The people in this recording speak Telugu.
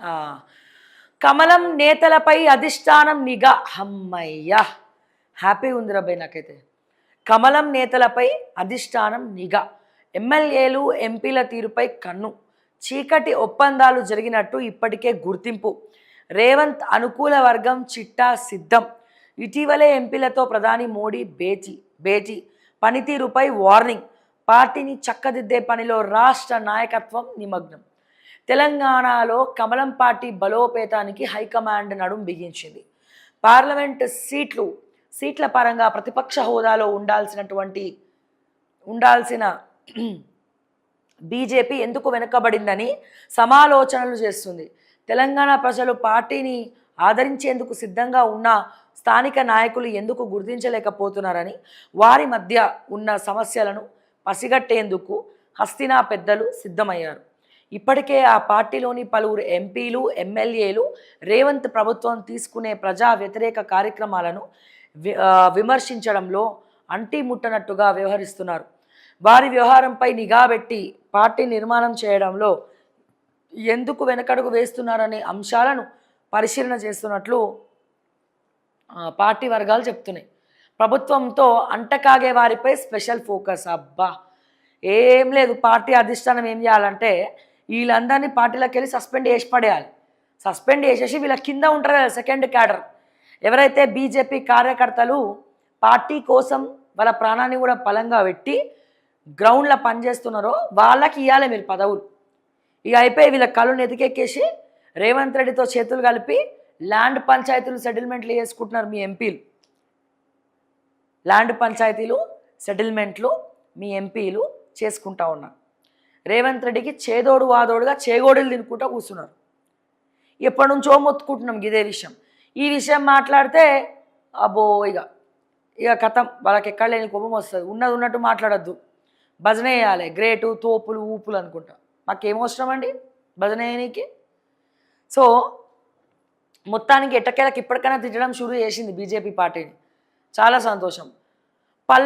ఆ, కమలం నేతలపై అధిష్టానం నిఘా. అమ్మయ్య, హ్యాపీ ఉంది రబ్బాయి నాకైతే. కమలం నేతలపై అధిష్టానం నిఘా, ఎమ్మెల్యేలు ఎంపీల తీరుపై కన్ను, చీకటి ఒప్పందాలు జరిగినట్టు ఇప్పటికే గుర్తింపు, రేవంత్ అనుకూల వర్గం చిట్టా సిద్ధం, ఇటీవలే ఎంపీలతో ప్రధాని మోడీ భేటీ, పనితీరుపై వార్నింగ్, పార్టీని చక్కదిద్దే పనిలో రాష్ట్ర నాయకత్వం నిమగ్నం. తెలంగాణలో కమలం పార్టీ బలోపేతానికి హైకమాండ్ నడుం బిగించింది. పార్లమెంట్ సీట్ల పరంగా ప్రతిపక్ష హోదాలో ఉండాల్సిన బీజేపీ ఎందుకు వెనుకబడిందని సమాలోచనలు చేస్తుంది. తెలంగాణ ప్రజలు పార్టీని ఆదరించేందుకు సిద్ధంగా ఉన్న స్థానిక నాయకులు ఎందుకు గుర్తించలేకపోతున్నారని, వారి మధ్య ఉన్న సమస్యలను పసిగట్టేందుకు హస్తినా పెద్దలు సిద్ధమయ్యారు. ఇప్పటికే ఆ పార్టీలోని పలువురు ఎంపీలు ఎమ్మెల్యేలు రేవంత్ ప్రభుత్వం తీసుకునే ప్రజా వ్యతిరేక కార్యక్రమాలను విమర్శించడంలో అంటిముట్టనట్టుగా వ్యవహరిస్తున్నారు. వారి వ్యవహారంపై నిఘా పెట్టి పార్టీ నిర్మాణం చేయడంలో ఎందుకు వెనకడుగు వేస్తున్నారనే అంశాలను పరిశీలన చేస్తున్నట్లు పార్టీ వర్గాలు చెప్తున్నాయి. ప్రభుత్వంతో అంటకాగే వారిపై స్పెషల్ ఫోకస్. అబ్బా, ఏం లేదు, పార్టీ అధిష్టానం ఏం చేయాలంటే వీళ్ళందరినీ పార్టీలోకి వెళ్ళి సస్పెండ్ చేసి పడేయాలి. సస్పెండ్ చేసేసి వీళ్ళ కింద ఉంటారు కదా సెకండ్ క్యాడర్, ఎవరైతే బీజేపీ కార్యకర్తలు పార్టీ కోసం వాళ్ళ ప్రాణాన్ని కూడా బలంగా పెట్టి గ్రౌండ్లో పనిచేస్తున్నారో వాళ్ళకి ఇవ్వాలి మీరు పదవులు. ఇక అయిపోయి వీళ్ళ కళ్ళు నెతికెక్కేసి రేవంత్ రెడ్డితో చేతులు కలిపి ల్యాండ్ పంచాయతీలు సెటిల్మెంట్లు చేసుకుంటున్నారు మీ ఎంపీలు. ల్యాండ్ పంచాయతీలు సెటిల్మెంట్లు మీ ఎంపీలు చేసుకుంటా ఉన్నారు. రేవంత్ రెడ్డికి చేదోడు వాదోడుగా చేగోడులు తినుకుంటూ కూర్చున్నారు. ఎప్పటి నుంచో మొత్తుకుంటున్నాం ఇదే విషయం. ఈ విషయం మాట్లాడితే అబ్బో ఇక కథం, వాళ్ళకి ఎక్కడ లేని కోపం వస్తుంది. ఉన్నది ఉన్నట్టు మాట్లాడద్దు, భజన వేయాలి, గ్రేటు తోపులు ఊపులు అనుకుంటా. మాకేమవసరం అండి భజన వేయనీకి? సో మొత్తానికి ఎట్టకేలకు ఇప్పటికైనా తిట్టడం షురూ చేసింది బీజేపీ పార్టీని. చాలా సంతోషం.